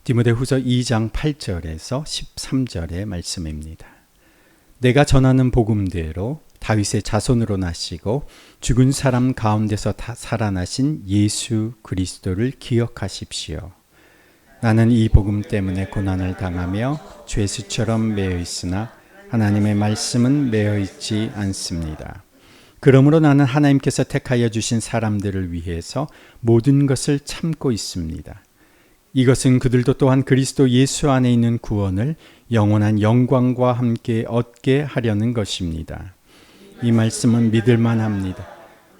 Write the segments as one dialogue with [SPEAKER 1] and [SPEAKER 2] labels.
[SPEAKER 1] 디모데후서 2장 8절에서 13절의 말씀입니다. 내가 전하는 복음대로 다윗의 자손으로 나시고 죽은 사람 가운데서 살아나신 예수 그리스도를 기억하십시오. 나는 이 복음 때문에 고난을 당하며 죄수처럼 매여 있으나 하나님의 말씀은 매여 있지 않습니다. 그러므로 나는 하나님께서 택하여 주신 사람들을 위해서 모든 것을 참고 있습니다. 이것은 그들도 또한 그리스도 예수 안에 있는 구원을 영원한 영광과 함께 얻게 하려는 것입니다. 이 말씀은 믿을만 합니다.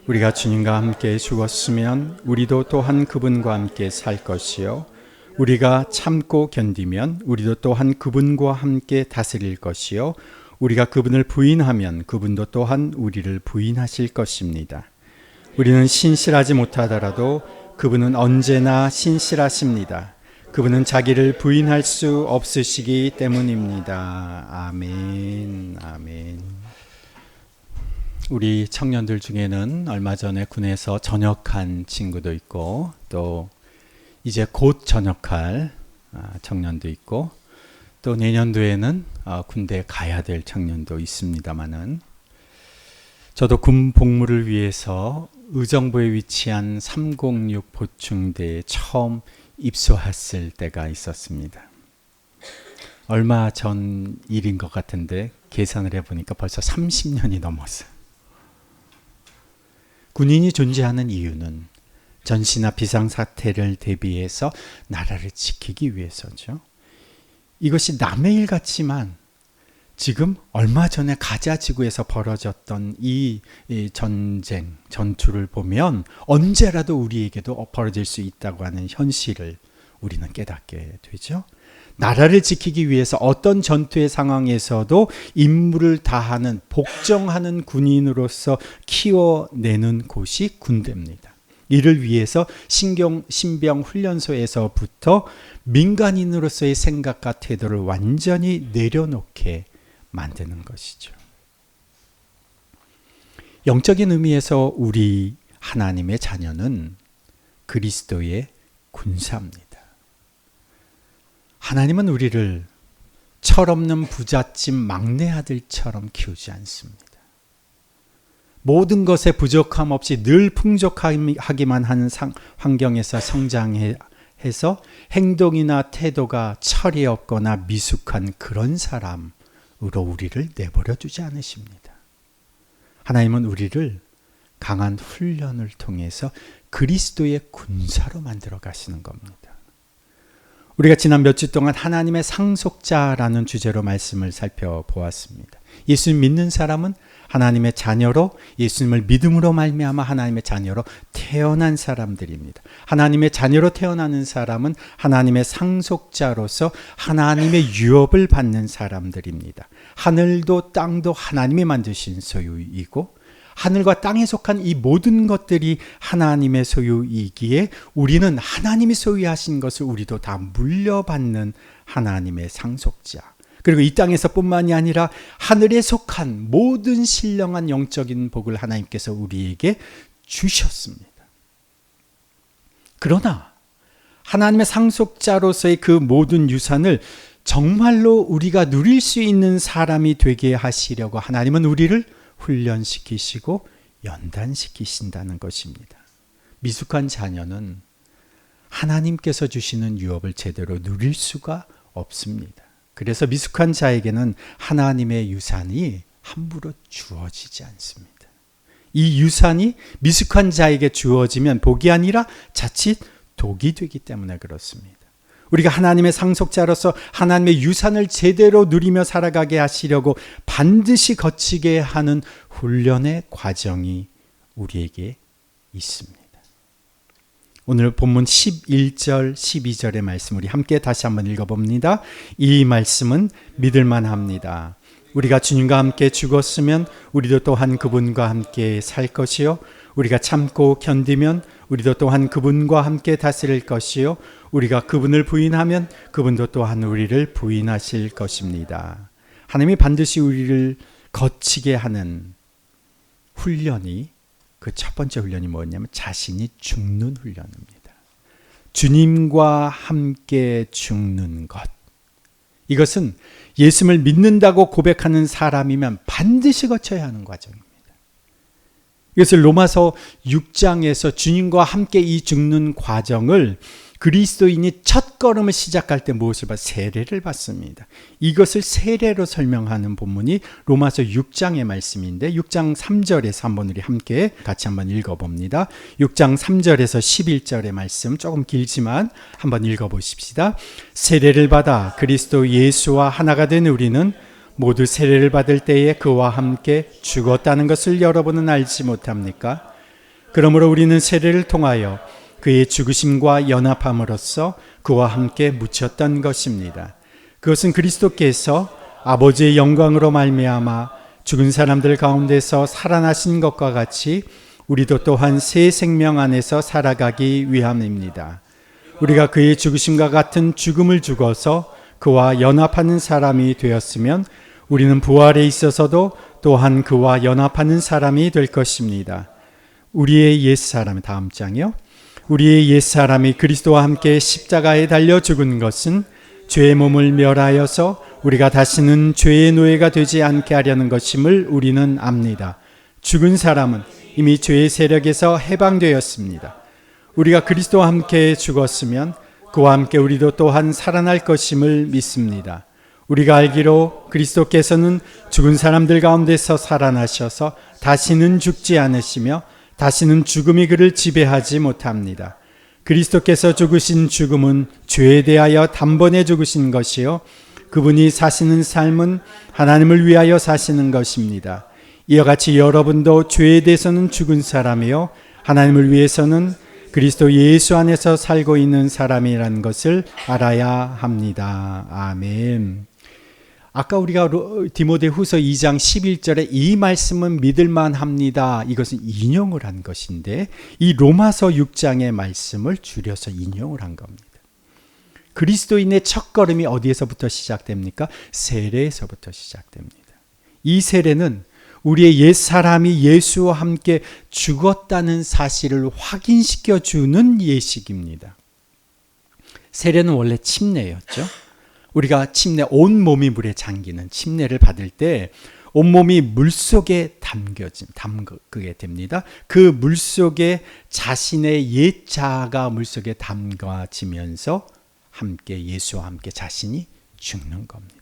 [SPEAKER 1] 우리가 주님과 함께 죽었으면 우리도 또한 그분과 함께 살 것이요, 우리가 참고 견디면 우리도 또한 그분과 함께 다스릴 것이요, 우리가 그분을 부인하면 그분도 또한 우리를 부인하실 것입니다. 우리는 신실하지 못하더라도 그분은 언제나 신실하십니다. 그분은 자기를 부인할 수 없으시기 때문입니다. 아멘, 아멘. 우리 청년들 중에는 얼마 전에 군에서 전역한 친구도 있고, 또 이제 곧 전역할 청년도 있고, 또 내년도에는 군대에 가야 될 청년도 있습니다마는, 저도 군 복무를 위해서 의정부에 위치한 306 보충대에 처음 입소했을 때가 있었습니다. 얼마 전 일인 것 같은데 계산을 해보니까 벌써 30년이 넘었어요. 군인이 존재하는 이유는 전시나 비상사태를 대비해서 나라를 지키기 위해서죠. 이것이 남의 일 같지만 지금 얼마 전에 가자 지구에서 벌어졌던 이 전쟁, 전투를 보면 언제라도 우리에게도 벌어질 수 있다고 하는 현실을 우리는 깨닫게 되죠. 나라를 지키기 위해서 어떤 전투의 상황에서도 임무를 다하는, 복종하는 군인으로서 키워내는 곳이 군대입니다. 이를 위해서 신병 훈련소에서부터 민간인으로서의 생각과 태도를 완전히 내려놓게 만드는 것이죠. 영적인 의미에서 우리 하나님의 자녀는 그리스도의 군사입니다. 하나님은 우리를 철없는 부잣집 막내 아들처럼 키우지 않습니다. 모든 것에 부족함 없이 늘 풍족하기만 하는 환경에서 성장해서 행동이나 태도가 철이 없거나 미숙한 그런 사람으로 우리를 내버려 두지 않으십니다. 하나님은 우리를 강한 훈련을 통해서 그리스도의 군사로 만들어 가시는 겁니다. 우리가 지난 몇 주 동안 하나님의 상속자라는 주제로 말씀을 살펴보았습니다. 예수님 믿는 사람은 하나님의 자녀로, 예수님을 믿음으로 말미암아 하나님의 자녀로 태어난 사람들입니다. 하나님의 자녀로 태어나는 사람은 하나님의 상속자로서 하나님의 유업을 받는 사람들입니다. 하늘도 땅도 하나님이 만드신 소유이고, 하늘과 땅에 속한 이 모든 것들이 하나님의 소유이기에 우리는 하나님이 소유하신 것을 우리도 다 물려받는 하나님의 상속자, 그리고 이 땅에서 뿐만이 아니라 하늘에 속한 모든 신령한 영적인 복을 하나님께서 우리에게 주셨습니다. 그러나 하나님의 상속자로서의 그 모든 유산을 정말로 우리가 누릴 수 있는 사람이 되게 하시려고 하나님은 우리를 훈련시키시고 연단시키신다는 것입니다. 미숙한 자녀는 하나님께서 주시는 유업을 제대로 누릴 수가 없습니다. 그래서 미숙한 자에게는 하나님의 유산이 함부로 주어지지 않습니다. 이 유산이 미숙한 자에게 주어지면 복이 아니라 자칫 독이 되기 때문에 그렇습니다. 우리가 하나님의 상속자로서 하나님의 유산을 제대로 누리며 살아가게 하시려고 반드시 거치게 하는 훈련의 과정이 우리에게 있습니다. 오늘 본문 11절, 12절의 말씀 우리 함께 다시 한번 읽어봅니다. 이 말씀은 믿을만 합니다. 우리가 주님과 함께 죽었으면 우리도 또한 그분과 함께 살 것이요, 우리가 참고 견디면 우리도 또한 그분과 함께 다스릴 것이요, 우리가 그분을 부인하면 그분도 또한 우리를 부인하실 것입니다. 하나님이 반드시 우리를 거치게 하는 훈련이, 그 첫 번째 훈련이 뭐냐면 자신이 죽는 훈련입니다. 주님과 함께 죽는 것. 이것은 예수를 믿는다고 고백하는 사람이면 반드시 거쳐야 하는 과정입니다. 이것을 로마서 6장에서 주님과 함께 이 죽는 과정을 그리스도인이 첫 걸음을 시작할 때 무엇을 받? 세례를 받습니다. 이것을 세례로 설명하는 본문이 로마서 6장의 말씀인데 6장 3절에서 한번 우리 함께 같이 한번 읽어봅니다. 6장 3절에서 11절의 말씀 조금 길지만 한번 읽어보십시다. 세례를 받아 그리스도 예수와 하나가 된 우리는 모두 세례를 받을 때에 그와 함께 죽었다는 것을 여러분은 알지 못합니까? 그러므로 우리는 세례를 통하여 그의 죽으심과 연합함으로써 그와 함께 묻혔던 것입니다. 그것은 그리스도께서 아버지의 영광으로 말미암아 죽은 사람들 가운데서 살아나신 것과 같이 우리도 또한 새 생명 안에서 살아가기 위함입니다. 우리가 그의 죽으심과 같은 죽음을 죽어서 그와 연합하는 사람이 되었으면 우리는 부활에 있어서도 또한 그와 연합하는 사람이 될 것입니다. 우리의 옛사람, 다음 장이요. 우리의 옛사람이 그리스도와 함께 십자가에 달려 죽은 것은 죄의 몸을 멸하여서 우리가 다시는 죄의 노예가 되지 않게 하려는 것임을 우리는 압니다. 죽은 사람은 이미 죄의 세력에서 해방되었습니다. 우리가 그리스도와 함께 죽었으면 그와 함께 우리도 또한 살아날 것임을 믿습니다. 우리가 알기로 그리스도께서는 죽은 사람들 가운데서 살아나셔서 다시는 죽지 않으시며 다시는 죽음이 그를 지배하지 못합니다. 그리스도께서 죽으신 죽음은 죄에 대하여 단번에 죽으신 것이요 그분이 사시는 삶은 하나님을 위하여 사시는 것입니다. 이와 같이 여러분도 죄에 대해서는 죽은 사람이요 하나님을 위해서는 그리스도 예수 안에서 살고 있는 사람이라는 것을 알아야 합니다. 아멘. 아까 우리가 디모데후서 2장 11절에 이 말씀은 믿을만 합니다. 이것은 인용을 한 것인데 이 로마서 6장의 말씀을 줄여서 인용을 한 겁니다. 그리스도인의 첫걸음이 어디에서부터 시작됩니까? 세례에서부터 시작됩니다. 이 세례는 우리의 옛사람이 예수와 함께 죽었다는 사실을 확인시켜 주는 예식입니다. 세례는 원래 침례였죠. 우리가 침례, 온몸이 물에 잠기는 침례를 받을 때 온몸이 물속에 담그게 됩니다. 그 물속에 자신의 옛 자아가 물속에 담가지면서 함께 예수와 함께 자신이 죽는 겁니다.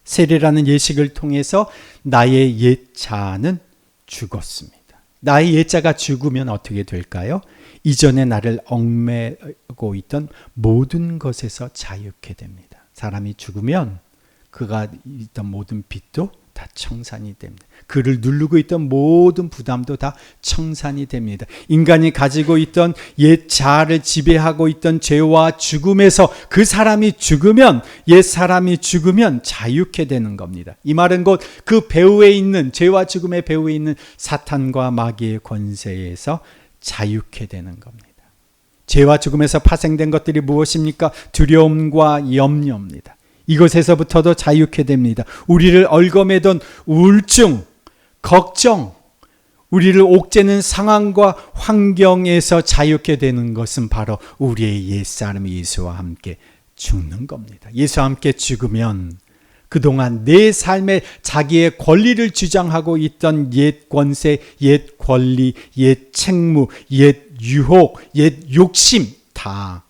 [SPEAKER 1] 세례라는 예식을 통해서 나의 옛 자아는 죽었습니다. 나의 옛 자가 죽으면 어떻게 될까요? 이전에 나를 얽매고 있던 모든 것에서 자유케 됩니다. 사람이 죽으면 그가 있던 모든 빚도 다 청산이 됩니다. 그를 누르고 있던 모든 부담도 다 청산이 됩니다. 인간이 가지고 있던 옛 자아를 지배하고 있던 죄와 죽음에서 그 사람이 죽으면, 옛 사람이 죽으면 자유케 되는 겁니다. 이 말은 곧 그 배후에 있는, 죄와 죽음의 배후에 있는 사탄과 마귀의 권세에서 자유케 되는 겁니다. 죄와 죽음에서 파생된 것들이 무엇입니까? 두려움과 염려입니다. 이것에서부터도 자유케 됩니다. 우리를 얽어매던 우울증, 걱정, 우리를 옥죄는 상황과 환경에서 자유케 되는 것은 바로 우리의 옛사람 예수와 함께 죽는 겁니다. 예수와 함께 죽으면 그동안 내 삶에 자기의 권리를 주장하고 있던 옛 권세, 옛 권리, 옛 책무, 옛 유혹, 옛 욕심 다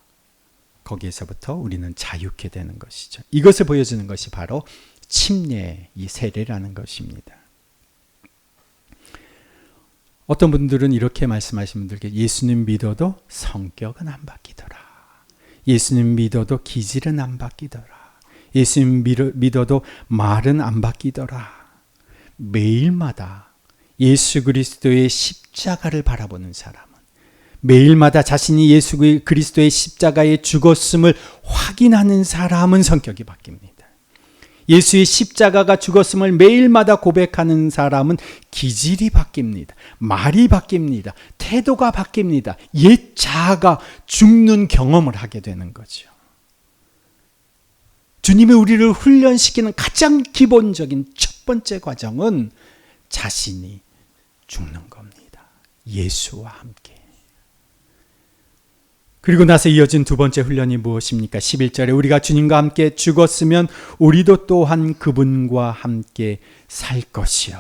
[SPEAKER 1] 거기에서부터 우리는 자유케 되는 것이죠. 이것을 보여주는 것이 바로 침례, 이 세례라는 것입니다. 어떤 분들은 이렇게 말씀하시는 분들께 예수님 믿어도 성격은 안 바뀌더라. 예수님 믿어도 기질은 안 바뀌더라. 예수님 믿어도 말은 안 바뀌더라. 매일마다 예수 그리스도의 십자가를 바라보는 사람은, 매일마다 자신이 예수 그리스도의 십자가에 죽었음을 확인하는 사람은 성격이 바뀝니다. 예수의 십자가가 죽었음을 매일마다 고백하는 사람은 기질이 바뀝니다. 말이 바뀝니다. 태도가 바뀝니다. 옛 자아가 죽는 경험을 하게 되는 거죠. 주님이 우리를 훈련시키는 가장 기본적인 첫 번째 과정은 자신이 죽는 겁니다. 예수와 함께. 그리고 나서 이어진 두 번째 훈련이 무엇입니까? 11절에 우리가 주님과 함께 죽었으면 우리도 또한 그분과 함께 살 것이요.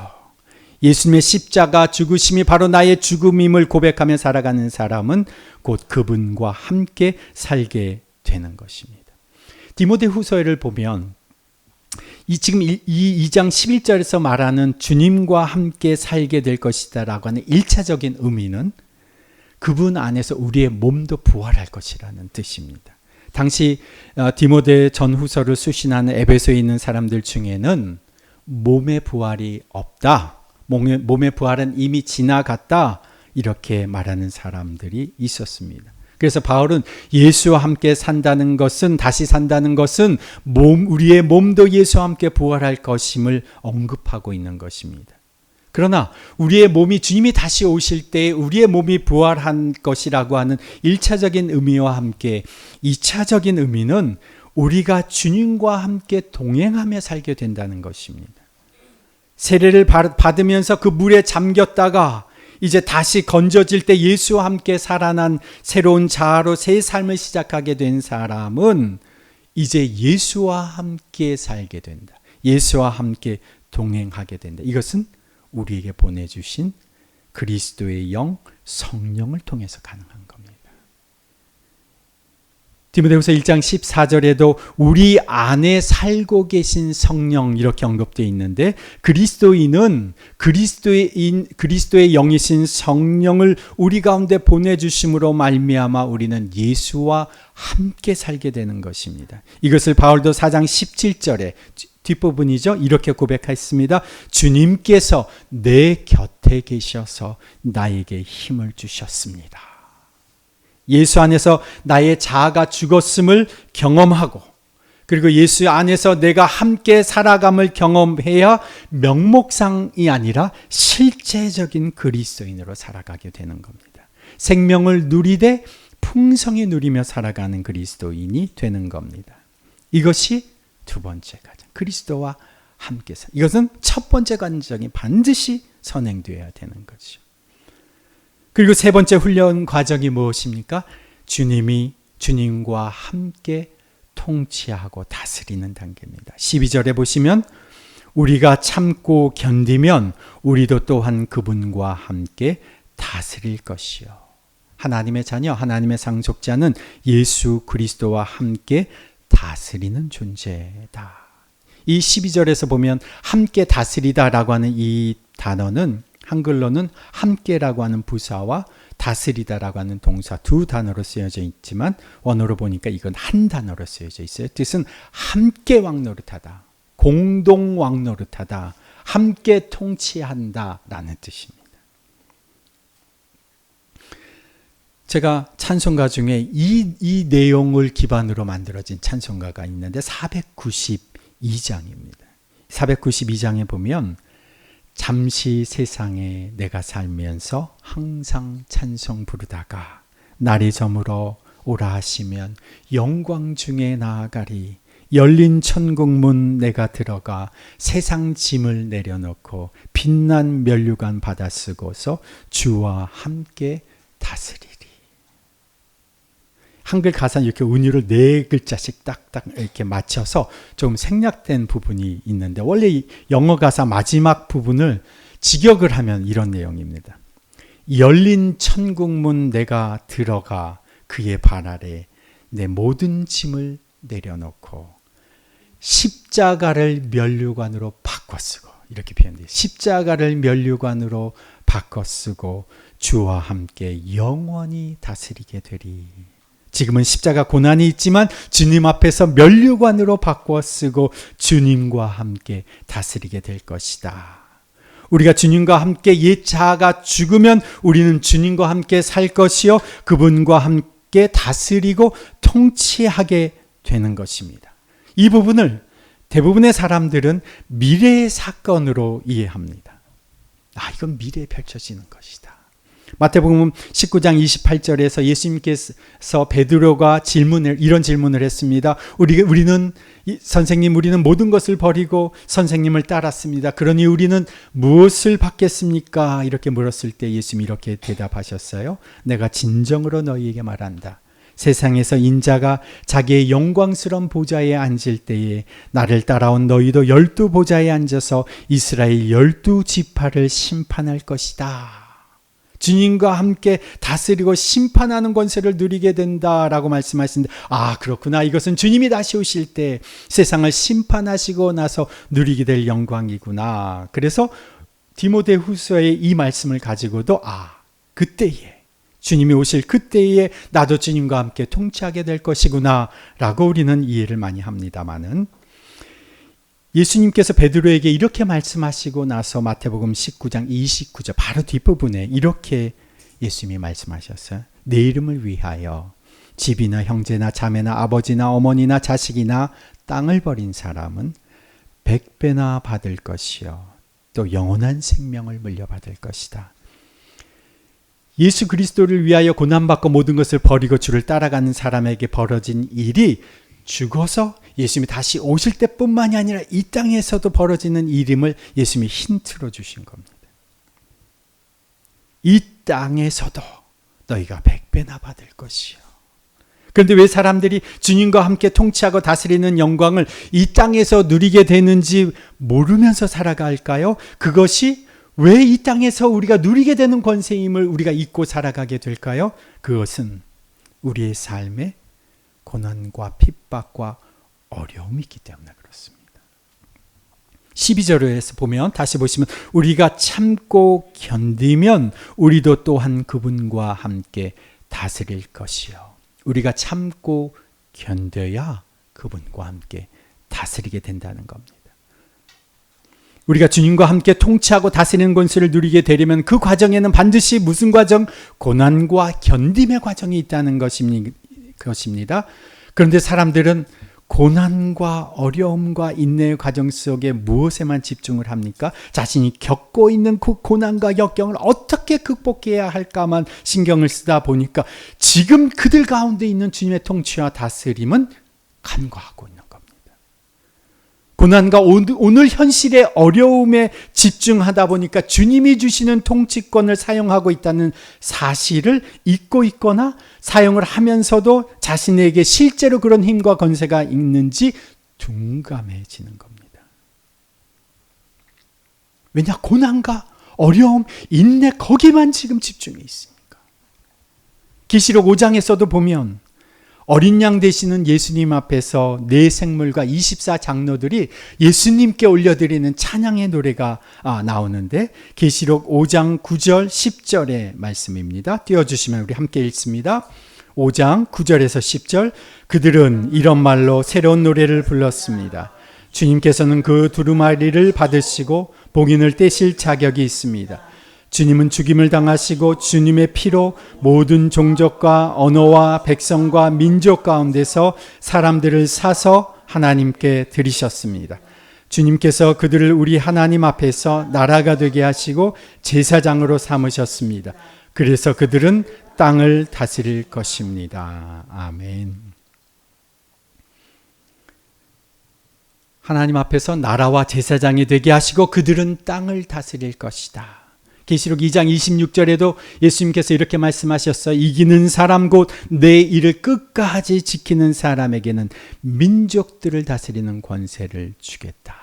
[SPEAKER 1] 예수님의 십자가 죽으심이 바로 나의 죽음임을 고백하며 살아가는 사람은 곧 그분과 함께 살게 되는 것입니다. 디모데후서를 보면 지금 이 2장 11절에서 말하는 주님과 함께 살게 될 것이다 라고 하는 1차적인 의미는 그분 안에서 우리의 몸도 부활할 것이라는 뜻입니다. 당시 디모데 전후서를 수신하는 에베소에 있는 사람들 중에는 몸의 부활이 없다, 몸의 부활은 이미 지나갔다, 이렇게 말하는 사람들이 있었습니다. 그래서 바울은 예수와 함께 산다는 것은, 다시 산다는 것은 우리의 몸도 예수와 함께 부활할 것임을 언급하고 있는 것입니다. 그러나 우리의 몸이 주님이 다시 오실 때 우리의 몸이 부활한 것이라고 하는 1차적인 의미와 함께 2차적인 의미는 우리가 주님과 함께 동행하며 살게 된다는 것입니다. 세례를 받으면서 그 물에 잠겼다가 이제 다시 건져질 때 예수와 함께 살아난 새로운 자아로 새 삶을 시작하게 된 사람은 이제 예수와 함께 살게 된다. 예수와 함께 동행하게 된다. 이것은 우리에게 보내주신 그리스도의 영, 성령을 통해서 가능한 겁니다. 디모데후서 1장 14절에도 우리 안에 살고 계신 성령, 이렇게 언급되어 있는데, 그리스도인은 그리스도의 영이신 성령을 우리 가운데 보내주심으로 말미암아 우리는 예수와 함께 살게 되는 것입니다. 이것을 바울도 4장 17절에 뒷부분이죠. 이렇게 고백했습니다. 주님께서 내 곁에 계셔서 나에게 힘을 주셨습니다. 예수 안에서 나의 자아가 죽었음을 경험하고, 그리고 예수 안에서 내가 함께 살아감을 경험해야 명목상이 아니라 실제적인 그리스도인으로 살아가게 되는 겁니다. 생명을 누리되 풍성히 누리며 살아가는 그리스도인이 되는 겁니다. 이것이 두 번째 과정, 그리스도와 함께 살. 이것은 첫 번째 과정이 반드시 선행되어야 되는 거죠. 그리고 세 번째 훈련 과정이 무엇입니까? 주님과 함께 통치하고 다스리는 단계입니다. 12절에 보시면 우리가 참고 견디면 우리도 또한 그분과 함께 다스릴 것이요. 하나님의 자녀, 하나님의 상속자는 예수 그리스도와 함께 다스리는 존재다. 이 12절에서 보면 함께 다스리다라고 하는 이 단어는 한글로는 함께라고 하는 부사와 다스리다라고 하는 동사 두 단어로 쓰여져 있지만 원어로 보니까 이건 한 단어로 쓰여져 있어요. 뜻은 함께 왕노릇하다, 공동 왕노릇하다, 함께 통치한다라는 뜻입니다. 제가 찬송가 중에 이 내용을 기반으로 만들어진 찬송가가 있는데 492장입니다. 492장에 보면 잠시 세상에 내가 살면서 항상 찬송 부르다가 날이 저물어 오라 하시면 영광 중에 나아가리. 열린 천국문 내가 들어가 세상 짐을 내려놓고 빛난 면류관 받아 쓰고서 주와 함께 다스리리. 한글 가사는 이렇게 은유를 4글자씩 딱딱 이렇게 맞춰서 좀 생략된 부분이 있는데, 원래 이 영어 가사 마지막 부분을 직역을 하면 이런 내용입니다. 열린 천국문 내가 들어가 그의 발 아래 내 모든 짐을 내려놓고 십자가를 면류관으로 바꿔 쓰고, 이렇게 표현돼요. 십자가를 면류관으로 바꿔 쓰고 주와 함께 영원히 다스리게 되리. 지금은 십자가 고난이 있지만 주님 앞에서 면류관으로 바꿔 쓰고 주님과 함께 다스리게 될 것이다. 우리가 주님과 함께 옛 자아가 죽으면 우리는 주님과 함께 살 것이요 그분과 함께 다스리고 통치하게 되는 것입니다. 이 부분을 대부분의 사람들은 미래의 사건으로 이해합니다. 이건 미래에 펼쳐지는 것이다. 마태복음 19장 28절에서 예수님께서 베드로가 이런 질문을 했습니다. 우리는 선생님, 우리는 모든 것을 버리고 선생님을 따랐습니다. 그러니 우리는 무엇을 받겠습니까? 이렇게 물었을 때 예수님이 이렇게 대답하셨어요. 내가 진정으로 너희에게 말한다. 세상에서 인자가 자기의 영광스러운 보좌에 앉을 때에 나를 따라온 너희도 12보좌에 앉아서 이스라엘 12지파를 심판할 것이다. 주님과 함께 다스리고 심판하는 권세를 누리게 된다라고 말씀하시는데, 그렇구나. 이것은 주님이 다시 오실 때 세상을 심판하시고 나서 누리게 될 영광이구나. 그래서 디모데후서의 이 말씀을 가지고도 그때에, 주님이 오실 그때에 나도 주님과 함께 통치하게 될 것이구나 라고 우리는 이해를 많이 합니다마는, 예수님께서 베드로에게 이렇게 말씀하시고 나서 마태복음 19장 29절 바로 뒷부분에 이렇게 예수님이 말씀하셨어요. 내 이름을 위하여 집이나 형제나 자매나 아버지나 어머니나 자식이나 땅을 버린 사람은 100배나 받을 것이요 또 영원한 생명을 물려받을 것이다. 예수 그리스도를 위하여 고난받고 모든 것을 버리고 주를 따라가는 사람에게 벌어진 일이 죽어서 예수님이 다시 오실 때뿐만이 아니라 이 땅에서도 벌어지는 일임을 예수님이 힌트로 주신 겁니다. 이 땅에서도 너희가 100배나 받을 것이요. 그런데 왜 사람들이 주님과 함께 통치하고 다스리는 영광을 이 땅에서 누리게 되는지 모르면서 살아갈까요? 그것이 왜 이 땅에서 우리가 누리게 되는 권세임을 우리가 잊고 살아가게 될까요? 그것은 우리의 삶에 고난과 핍박과 어려움이 있기 때문에 그렇습니다. 12절에서 보면, 다시 보시면, 우리가 참고 견디면 우리도 또한 그분과 함께 다스릴 것이요. 우리가 참고 견뎌야 그분과 함께 다스리게 된다는 겁니다. 우리가 주님과 함께 통치하고 다스리는 권세를 누리게 되려면 그 과정에는 반드시 무슨 과정? 고난과 견딤의 과정이 있다는 것입니다. 그런데 사람들은 고난과 어려움과 인내의 과정 속에 무엇에만 집중을 합니까? 자신이 겪고 있는 그 고난과 역경을 어떻게 극복해야 할까만 신경을 쓰다 보니까 지금 그들 가운데 있는 주님의 통치와 다스림은 간과하고 있는 겁니다. 고난과 오늘 현실의 어려움에 집중하다 보니까 주님이 주시는 통치권을 사용하고 있다는 사실을 잊고 있거나 사용을 하면서도 자신에게 실제로 그런 힘과 권세가 있는지 둔감해지는 겁니다. 왜냐? 고난과 어려움, 인내, 거기만 지금 집중해 있으니까. 계시록 5장에서도 보면 어린 양 되시는 예수님 앞에서 네 생물과 24장로들이 예수님께 올려드리는 찬양의 노래가 나오는데, 계시록 5장 9절 10절의 말씀입니다. 띄워주시면 우리 함께 읽습니다. 5장 9절에서 10절. 그들은 이런 말로 새로운 노래를 불렀습니다. 주님께서는 그 두루마리를 받으시고 봉인을 떼실 자격이 있습니다. 주님은 죽임을 당하시고 주님의 피로 모든 종족과 언어와 백성과 민족 가운데서 사람들을 사서 하나님께 드리셨습니다. 주님께서 그들을 우리 하나님 앞에서 나라가 되게 하시고 제사장으로 삼으셨습니다. 그래서 그들은 땅을 다스릴 것입니다. 아멘. 하나님 앞에서 나라와 제사장이 되게 하시고 그들은 땅을 다스릴 것이다. 계시록 2장 26절에도 예수님께서 이렇게 말씀하셨어요. 이기는 사람 곧 내 일을 끝까지 지키는 사람에게는 민족들을 다스리는 권세를 주겠다.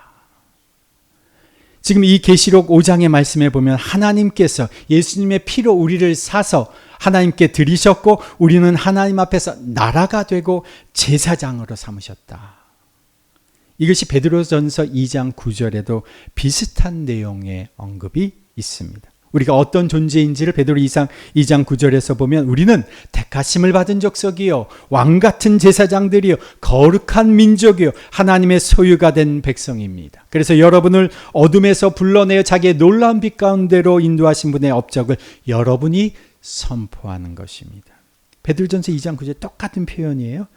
[SPEAKER 1] 지금 이 계시록 5장의 말씀에 보면 하나님께서 예수님의 피로 우리를 사서 하나님께 드리셨고 우리는 하나님 앞에서 나라가 되고 제사장으로 삼으셨다. 이것이 베드로전서 2장 9절에도 비슷한 내용의 언급이 있습니다. 우리가 어떤 존재인지를 베드로 2장 9절에서 보면 우리는 택하심을 받은 족속이요 왕같은 제사장들이요 거룩한 민족이요 하나님의 소유가 된 백성입니다. 그래서 여러분을 어둠에서 불러내어 자기의 놀라운 빛 가운데로 인도하신 분의 업적을 여러분이 선포하는 것입니다. 베드로전서 2장 9절 똑같은 표현이에요.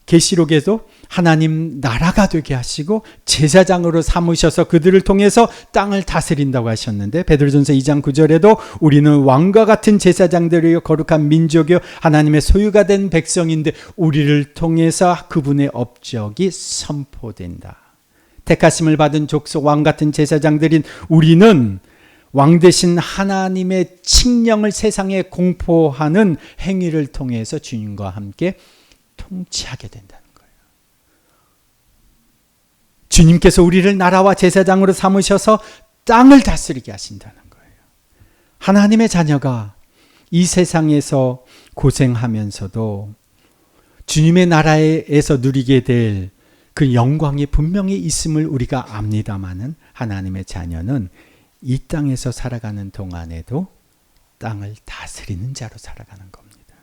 [SPEAKER 1] 계시록에도 하나님 나라가 되게 하시고 제사장으로 삼으셔서 그들을 통해서 땅을 다스린다고 하셨는데, 베드로전서 2장 9절에도 우리는 왕과 같은 제사장들이요 거룩한 민족이요 하나님의 소유가 된 백성인데 우리를 통해서 그분의 업적이 선포된다. 택하심을 받은 족속 왕 같은 제사장들인 우리는 왕 대신 하나님의 칙령을 세상에 공포하는 행위를 통해서 주님과 함께 통치하게 된다는 거예요. 주님께서 우리를 나라와 제사장으로 삼으셔서 땅을 다스리게 하신다는 거예요. 하나님의 자녀가 이 세상에서 고생하면서도 주님의 나라에서 누리게 될 그 영광이 분명히 있음을 우리가 압니다마는, 하나님의 자녀는 이 땅에서 살아가는 동안에도 땅을 다스리는 자로 살아가는 겁니다.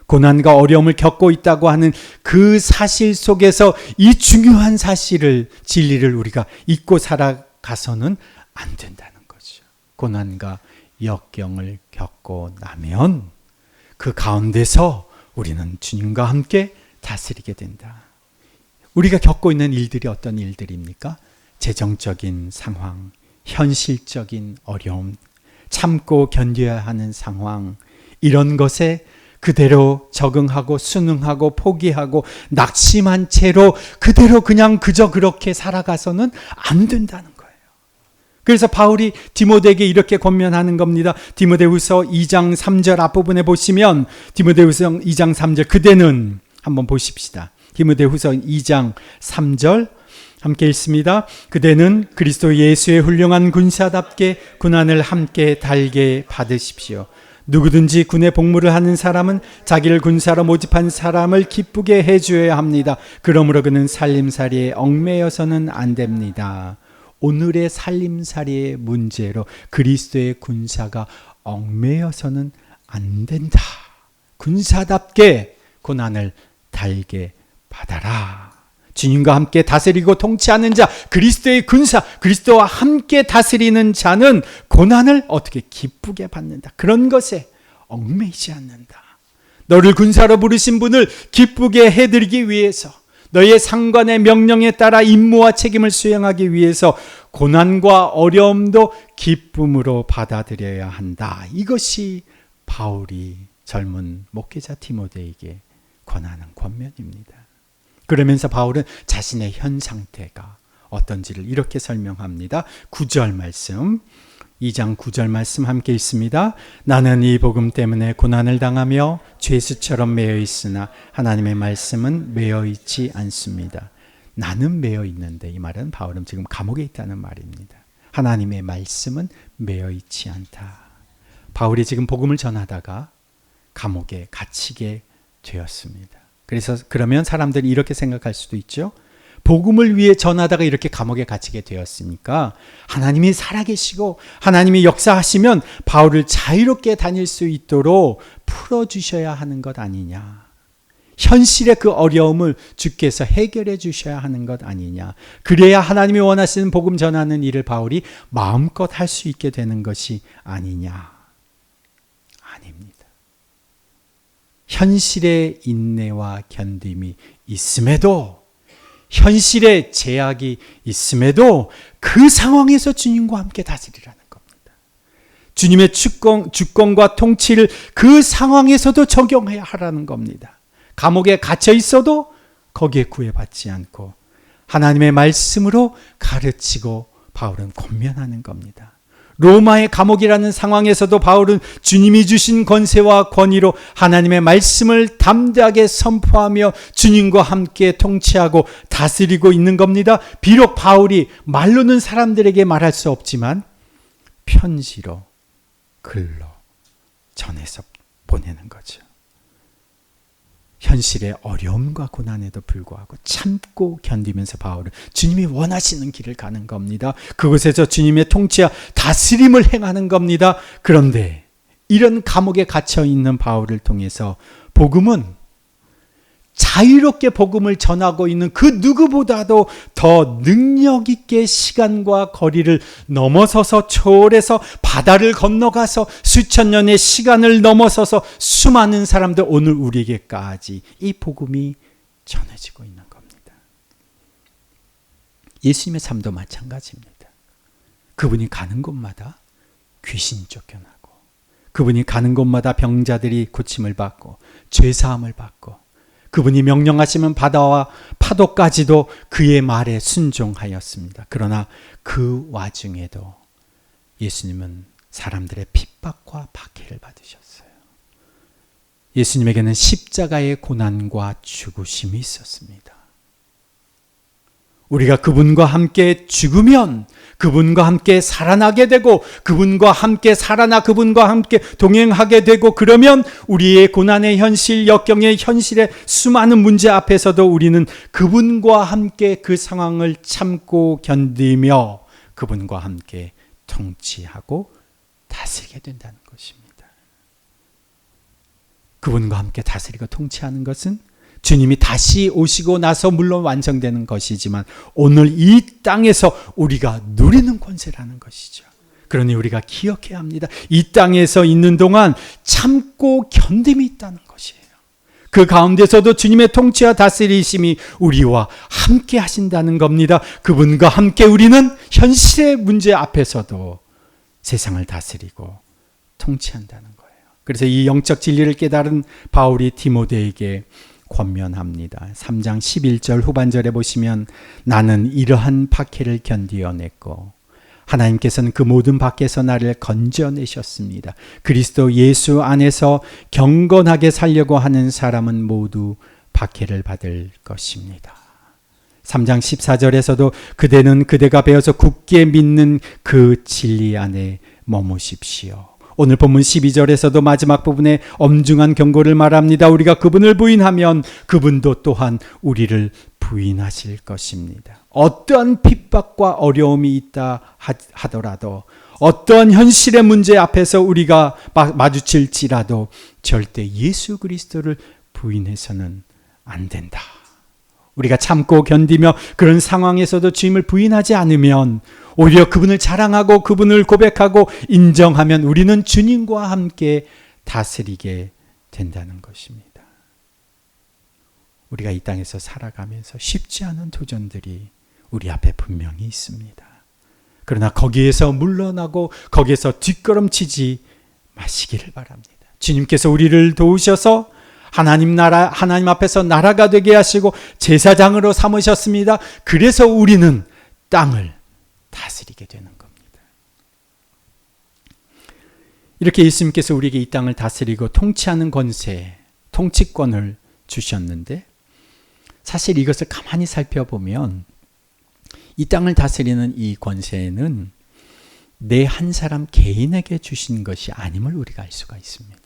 [SPEAKER 1] 고난과 어려움을 겪고 있다고 하는 그 사실 속에서 이 중요한 사실을, 진리를 우리가 잊고 살아가서는 안 된다는 거죠. 고난과 역경을 겪고 나면 그 가운데서 우리는 주님과 함께 다스리게 된다. 우리가 겪고 있는 일들이 어떤 일들입니까? 재정적인 상황, 현실적인 어려움, 참고 견뎌야 하는 상황, 이런 것에 그대로 적응하고 순응하고 포기하고 낙심한 채로 그대로 그냥 그저 그렇게 살아가서는 안 된다는 거예요. 그래서 바울이 디모데에게 이렇게 권면하는 겁니다. 디모데후서 2장 3절 앞부분에 보시면, 디모데후서 2장 3절, 그대는, 한번 보십시다. 디모데후서 2장 3절 함께 읽습니다. 그대는 그리스도 예수의 훌륭한 군사답게 고난을 함께 달게 받으십시오. 누구든지 군의 복무를 하는 사람은 자기를 군사로 모집한 사람을 기쁘게 해주어야 합니다. 그러므로 그는 살림살이에 얽매여서는 안 됩니다. 오늘의 살림살이의 문제로 그리스도의 군사가 얽매여서는 안 된다. 군사답게 고난을 달게 받아라. 주님과 함께 다스리고 통치하는 자, 그리스도의 군사, 그리스도와 함께 다스리는 자는 고난을 어떻게 기쁘게 받는다. 그런 것에 얽매이지 않는다. 너를 군사로 부르신 분을 기쁘게 해드리기 위해서, 너의 상관의 명령에 따라 임무와 책임을 수행하기 위해서 고난과 어려움도 기쁨으로 받아들여야 한다. 이것이 바울이 젊은 목회자 디모데에게 권하는 권면입니다. 그러면서 바울은 자신의 현 상태가 어떤지를 이렇게 설명합니다. 9절 말씀, 2장 9절 말씀 함께 읽습니다. 나는 이 복음 때문에 고난을 당하며 죄수처럼 매여 있으나 하나님의 말씀은 매여 있지 않습니다. 나는 매여 있는데, 이 말은 바울은 지금 감옥에 있다는 말입니다. 하나님의 말씀은 매여 있지 않다. 바울이 지금 복음을 전하다가 감옥에 갇히게 되었습니다. 그래서 그러면 사람들이 이렇게 생각할 수도 있죠. 복음을 위해 전하다가 이렇게 감옥에 갇히게 되었으니까 하나님이 살아계시고 하나님이 역사하시면 바울을 자유롭게 다닐 수 있도록 풀어주셔야 하는 것 아니냐. 현실의 그 어려움을 주께서 해결해 주셔야 하는 것 아니냐. 그래야 하나님이 원하시는 복음 전하는 일을 바울이 마음껏 할 수 있게 되는 것이 아니냐. 아닙니다. 현실의 인내와 견딤이 있음에도, 현실의 제약이 있음에도 그 상황에서 주님과 함께 다스리라는 겁니다. 주님의 주권과 통치를 그 상황에서도 적용해야 하라는 겁니다. 감옥에 갇혀 있어도 거기에 구애받지 않고 하나님의 말씀으로 가르치고 바울은 권면하는 겁니다. 로마의 감옥이라는 상황에서도 바울은 주님이 주신 권세와 권위로 하나님의 말씀을 담대하게 선포하며 주님과 함께 통치하고 다스리고 있는 겁니다. 비록 바울이 말로는 사람들에게 말할 수 없지만 편지로, 글로 전해서 보내는 거죠. 현실의 어려움과 고난에도 불구하고 참고 견디면서 바울은 주님이 원하시는 길을 가는 겁니다. 그곳에서 주님의 통치와 다스림을 행하는 겁니다. 그런데 이런 감옥에 갇혀 있는 바울을 통해서 복음은, 자유롭게 복음을 전하고 있는 그 누구보다도 더 능력 있게 시간과 거리를 넘어서서 초월해서 바다를 건너가서 수천 년의 시간을 넘어서서 수많은 사람들, 오늘 우리에게까지 이 복음이 전해지고 있는 겁니다. 예수님의 삶도 마찬가지입니다. 그분이 가는 곳마다 귀신이 쫓겨나고, 그분이 가는 곳마다 병자들이 고침을 받고 죄사함을 받고, 그분이 명령하시면 바다와 파도까지도 그의 말에 순종하였습니다. 그러나 그 와중에도 예수님은 사람들의 핍박과 박해를 받으셨어요. 예수님에게는 십자가의 고난과 죽으심이 있었습니다. 우리가 그분과 함께 죽으면 그분과 함께 살아나게 되고, 그분과 함께 살아나 그분과 함께 동행하게 되고, 그러면 우리의 고난의 현실, 역경의 현실의 수많은 문제 앞에서도 우리는 그분과 함께 그 상황을 참고 견디며 그분과 함께 통치하고 다스리게 된다는 것입니다. 그분과 함께 다스리고 통치하는 것은 주님이 다시 오시고 나서 물론 완성되는 것이지만 오늘 이 땅에서 우리가 누리는 권세라는 것이죠. 그러니 우리가 기억해야 합니다. 이 땅에서 있는 동안 참고 견딤이 있다는 것이에요. 그 가운데서도 주님의 통치와 다스리심이 우리와 함께 하신다는 겁니다. 그분과 함께 우리는 현실의 문제 앞에서도 세상을 다스리고 통치한다는 거예요. 그래서 이 영적 진리를 깨달은 바울이 디모데에게 권면합니다. 3장 11절 후반절에 보시면 나는 이러한 박해를 견디어냈고 하나님께서는 그 모든 박해에서 나를 건져내셨습니다. 그리스도 예수 안에서 경건하게 살려고 하는 사람은 모두 박해를 받을 것입니다. 3장 14절에서도 그대는 그대가 배워서 굳게 믿는 그 진리 안에 머무십시오. 오늘 본문 12절에서도 마지막 부분에 엄중한 경고를 말합니다. 우리가 그분을 부인하면 그분도 또한 우리를 부인하실 것입니다. 어떠한 핍박과 어려움이 있다 하더라도, 어떠한 현실의 문제 앞에서 우리가 마주칠지라도 절대 예수 그리스도를 부인해서는 안 된다. 우리가 참고 견디며 그런 상황에서도 주님을 부인하지 않으면 오히려 그분을 자랑하고 그분을 고백하고 인정하면 우리는 주님과 함께 다스리게 된다는 것입니다. 우리가 이 땅에서 살아가면서 쉽지 않은 도전들이 우리 앞에 분명히 있습니다. 그러나 거기에서 물러나고 거기에서 뒷걸음치지 마시기를 바랍니다. 주님께서 우리를 도우셔서 하나님 앞에서 나라가 되게 하시고 제사장으로 삼으셨습니다. 그래서 우리는 땅을 다스리게 되는 겁니다. 이렇게 예수님께서 우리에게 이 땅을 다스리고 통치하는 권세, 통치권을 주셨는데 사실 이것을 가만히 살펴보면 이 땅을 다스리는 이 권세는 내 한 사람 개인에게 주신 것이 아님을 우리가 알 수가 있습니다.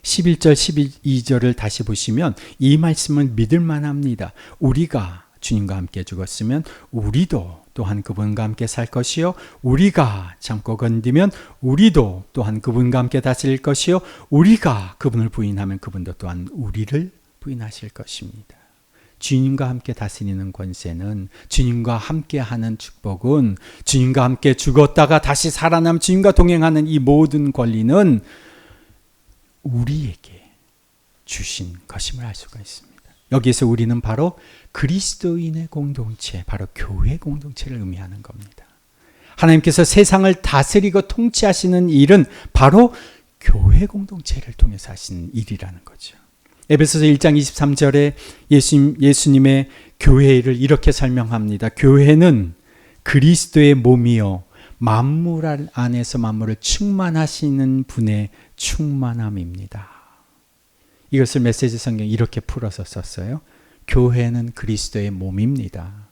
[SPEAKER 1] 11절, 12절을 다시 보시면 이 말씀은 믿을 만합니다. 우리가 주님과 함께 죽었으면 우리도 또한 그분과 함께 살 것이요, 우리가 참고 견디면 우리도 또한 그분과 함께 다스릴 것이요, 우리가 그분을 부인하면 그분도 또한 우리를 부인하실 것입니다. 주님과 함께 다스리는 권세는, 주님과 함께 하는 축복은, 주님과 함께 죽었다가 다시 살아남 주님과 동행하는 이 모든 권리는 우리에게 주신 것임을 알 수가 있습니다. 여기에서 우리는 바로 그리스도인의 공동체, 바로 교회 공동체를 의미하는 겁니다. 하나님께서 세상을 다스리고 통치하시는 일은 바로 교회 공동체를 통해서 하시는 일이라는 거죠. 에베소서 1장 23절에 예수님의 교회를 이렇게 설명합니다. 교회는 그리스도의 몸이요 만물 안에서 만물을 충만하시는 분의 충만함입니다. 이것을 메시지 성경에 이렇게 풀어서 썼어요. 교회는 그리스도의 몸입니다.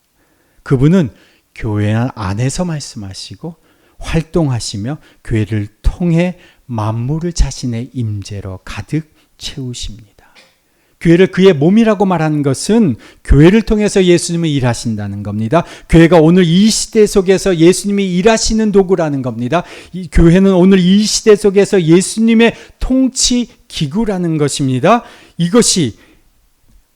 [SPEAKER 1] 그분은 교회 안에서 말씀하시고 활동하시며 교회를 통해 만물을 자신의 임재로 가득 채우십니다. 교회를 그의 몸이라고 말하는 것은 교회를 통해서 예수님은 일하신다는 겁니다. 교회가 오늘 이 시대 속에서 예수님이 일하시는 도구라는 겁니다. 이 교회는 오늘 이 시대 속에서 예수님의 통치 기구라는 것입니다. 이것이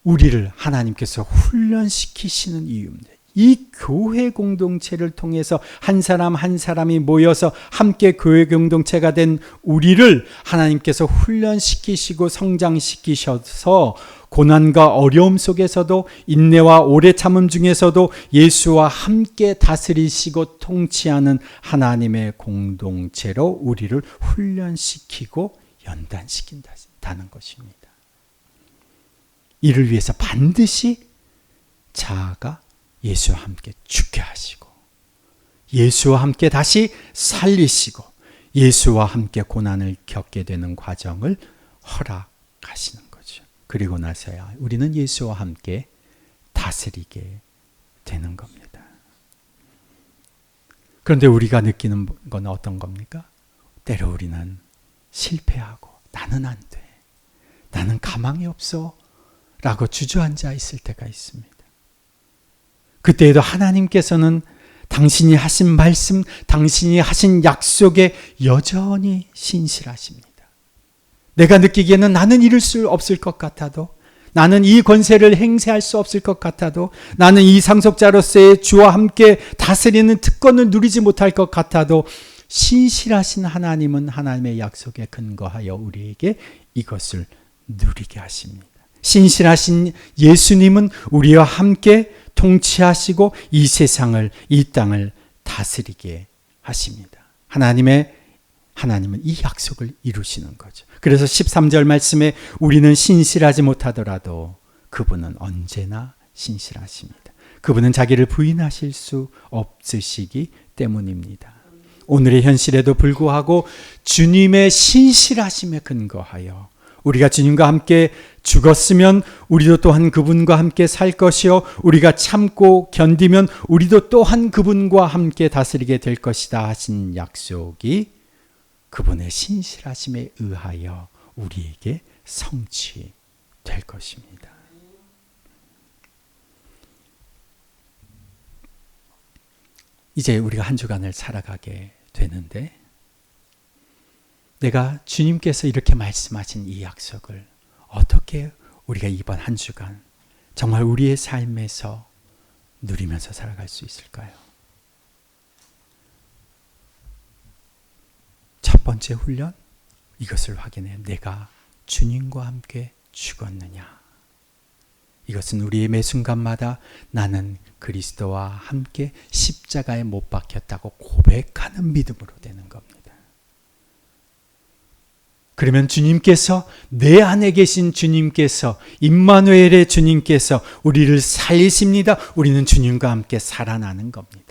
[SPEAKER 1] 우리를 하나님께서 훈련시키시는 이유입니다. 이 교회 공동체를 통해서 한 사람 한 사람이 모여서 함께 교회 공동체가 된 우리를 하나님께서 훈련시키시고 성장시키셔서 고난과 어려움 속에서도 인내와 오래 참음 중에서도 예수와 함께 다스리시고 통치하는 하나님의 공동체로 우리를 훈련시키고 연단시킨다는 것입니다. 이를 위해서 반드시 자아가 예수와 함께 죽게 하시고 예수와 함께 다시 살리시고 예수와 함께 고난을 겪게 되는 과정을 허락하시는 거죠. 그리고 나서야 우리는 예수와 함께 다스리게 되는 겁니다. 그런데 우리가 느끼는 건 어떤 겁니까? 때로 우리는 실패하고 나는 안 돼. 나는 가망이 없어. 라고 주저앉아 있을 때가 있습니다. 그때에도 하나님께서는 당신이 하신 말씀, 당신이 하신 약속에 여전히 신실하십니다. 내가 느끼기에는 나는 이룰 수 없을 것 같아도, 나는 이 권세를 행사할 수 없을 것 같아도, 나는 이 상속자로서의 주와 함께 다스리는 특권을 누리지 못할 것 같아도 신실하신 하나님은 하나님의 약속에 근거하여 우리에게 이것을 누리게 하십니다. 신실하신 예수님은 우리와 함께 통치하시고 이 세상을, 이 땅을 다스리게 하십니다. 하나님은 이 약속을 이루시는 거죠. 그래서 13절 말씀에 우리는 신실하지 못하더라도 그분은 언제나 신실하십니다. 그분은 자기를 부인하실 수 없으시기 때문입니다. 오늘의 현실에도 불구하고 주님의 신실하심에 근거하여 우리가 주님과 함께 죽었으면 우리도 또한 그분과 함께 살 것이요, 우리가 참고 견디면 우리도 또한 그분과 함께 다스리게 될 것이다 하신 약속이 그분의 신실하심에 의하여 우리에게 성취될 것입니다. 이제 우리가 한 주간을 살아가게 되는데, 내가 주님께서 이렇게 말씀하신 이 약속을 어떻게 우리가 이번 한 주간 정말 우리의 삶에서 누리면서 살아갈 수 있을까요? 첫 번째 훈련, 이것을 확인해. 내가 주님과 함께 죽었느냐? 이것은 우리의 매 순간마다 나는 그리스도와 함께 십자가에 못 박혔다고 고백하는 믿음으로 되는 겁니다. 그러면 주님께서, 내 안에 계신 주님께서, 임마누엘의 주님께서 우리를 살리십니다. 우리는 주님과 함께 살아나는 겁니다.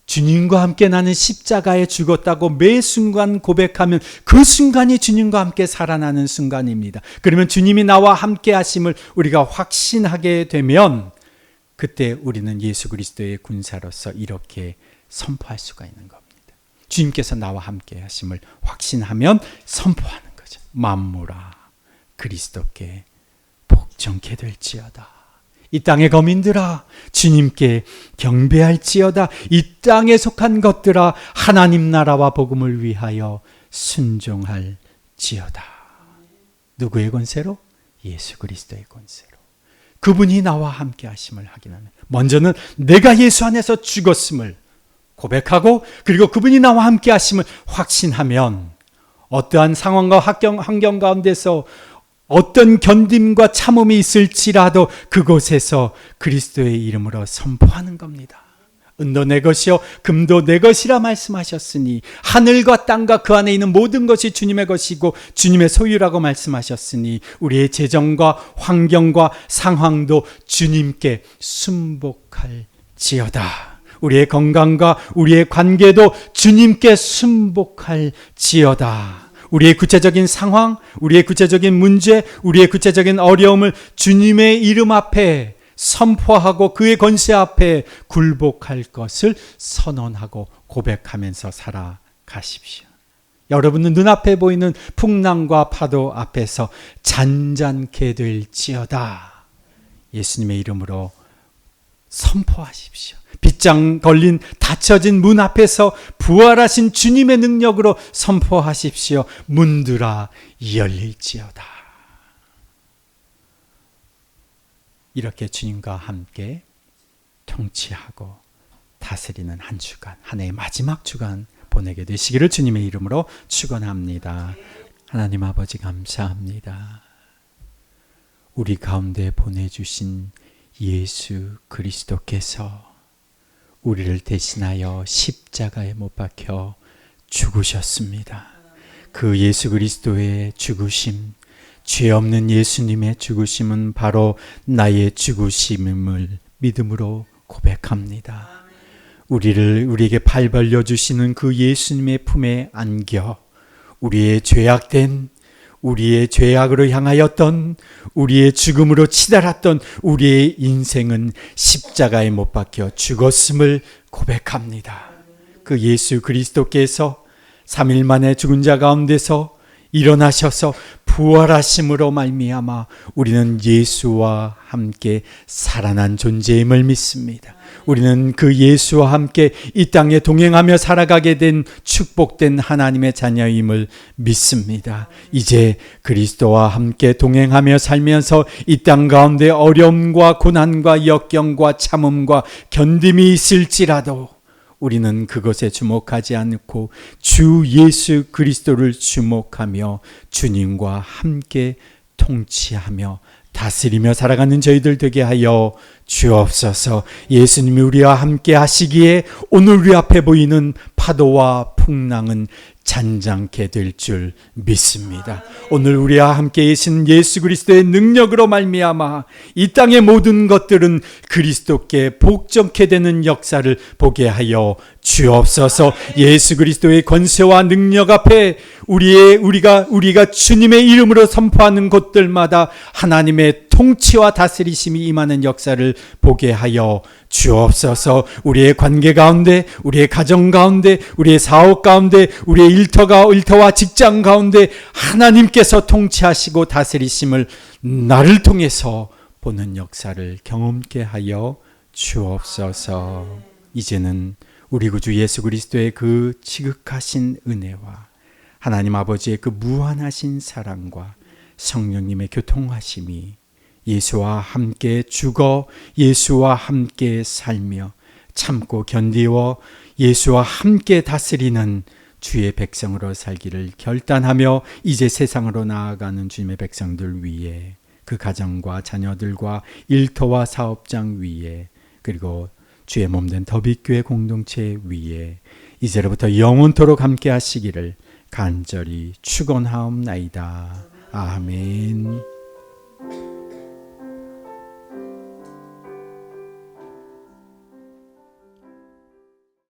[SPEAKER 1] 주님과 함께 나는 십자가에 죽었다고 매 순간 고백하면 그 순간이 주님과 함께 살아나는 순간입니다. 그러면 주님이 나와 함께 하심을 우리가 확신하게 되면 그때 우리는 예수 그리스도의 군사로서 이렇게 선포할 수가 있는 겁니다. 주님께서 나와 함께 하심을 확신하면 선포하는 거죠. 만무라 그리스도께 복종케 될지어다. 이 땅의 거민들아 주님께 경배할지어다. 이 땅에 속한 것들아 하나님 나라와 복음을 위하여 순종할지어다. 누구의 권세로? 예수 그리스도의 권세로. 그분이 나와 함께 하심을 확인하면, 먼저는 내가 예수 안에서 죽었음을 고백하고, 그리고 그분이 나와 함께 하심을 확신하면 어떠한 상황과 환경 가운데서 어떤 견딤과 참음이 있을지라도 그곳에서 그리스도의 이름으로 선포하는 겁니다. 은도 내 것이요 금도 내 것이라 말씀하셨으니, 하늘과 땅과 그 안에 있는 모든 것이 주님의 것이고 주님의 소유라고 말씀하셨으니, 우리의 재정과 환경과 상황도 주님께 순복할지어다. 우리의 건강과 우리의 관계도 주님께 순복할지어다. 우리의 구체적인 상황, 우리의 구체적인 문제, 우리의 구체적인 어려움을 주님의 이름 앞에 선포하고 그의 권세 앞에 굴복할 것을 선언하고 고백하면서 살아가십시오. 여러분은 눈앞에 보이는 풍랑과 파도 앞에서 잔잔케 될지어다. 예수님의 이름으로 선포하십시오. 빗장 걸린 닫혀진 문 앞에서 부활하신 주님의 능력으로 선포하십시오. 문들아 열릴지어다. 이렇게 주님과 함께 통치하고 다스리는 한 주간, 한 해의 마지막 주간 보내게 되시기를 주님의 이름으로 축원합니다. 하나님 아버지 감사합니다. 우리 가운데 보내주신 예수 그리스도께서 우리를 대신하여 십자가에 못 박혀 죽으셨습니다. 그 예수 그리스도의 죽으심, 죄 없는 예수님의 죽으심은 바로 나의 죽으심임을 믿음으로 고백합니다. 우리에게 발 벌려주시는 그 예수님의 품에 안겨 우리의 죄악으로 향하였던, 우리의 죽음으로 치달았던 우리의 인생은 십자가에 못 박혀 죽었음을 고백합니다. 그 예수 그리스도께서 3일 만에 죽은 자 가운데서 일어나셔서 부활하심으로 말미암아 우리는 예수와 함께 살아난 존재임을 믿습니다. 우리는 그 예수와 함께 이 땅에 동행하며 살아가게 된 축복된 하나님의 자녀임을 믿습니다. 이제 그리스도와 함께 동행하며 살면서 이 땅 가운데 어려움과 고난과 역경과 참음과 견딤이 있을지라도 우리는 그것에 주목하지 않고 주 예수 그리스도를 주목하며 주님과 함께 통치하며 다스리며 살아가는 저희들 되게 하여 주옵소서. 예수님이 우리와 함께 하시기에 오늘 우리 앞에 보이는 파도와 풍랑은 잔잔케 될 줄 믿습니다. 오늘 우리와 함께 계신 예수 그리스도의 능력으로 말미암아 이 땅의 모든 것들은 그리스도께 복종케 되는 역사를 보게 하여 주옵소서. 예수 그리스도의 권세와 능력 앞에 우리가 주님의 이름으로 선포하는 곳들마다 하나님의 통치와 다스리심이 임하는 역사를 보게 하여 주옵소서. 우리의 관계 가운데, 우리의 가정 가운데, 우리의 사업 가운데, 우리의 일터와 직장 가운데 하나님께서 통치하시고 다스리심을 나를 통해서 보는 역사를 경험케 하여 주옵소서. 이제는 우리 구주 예수 그리스도의 그 지극하신 은혜와 하나님 아버지의 그 무한하신 사랑과 성령님의 교통하심이 예수와 함께 죽어 예수와 함께 살며 참고 견디워 예수와 함께 다스리는 주의 백성으로 살기를 결단하며 이제 세상으로 나아가는 주님의 백성들 위에, 그 가정과 자녀들과 일터와 사업장 위에, 그리고 주의 몸된 더빛교회 공동체 위에 이제로부터 영원토록 함께 하시기를 간절히 축원하옵나이다. 아멘.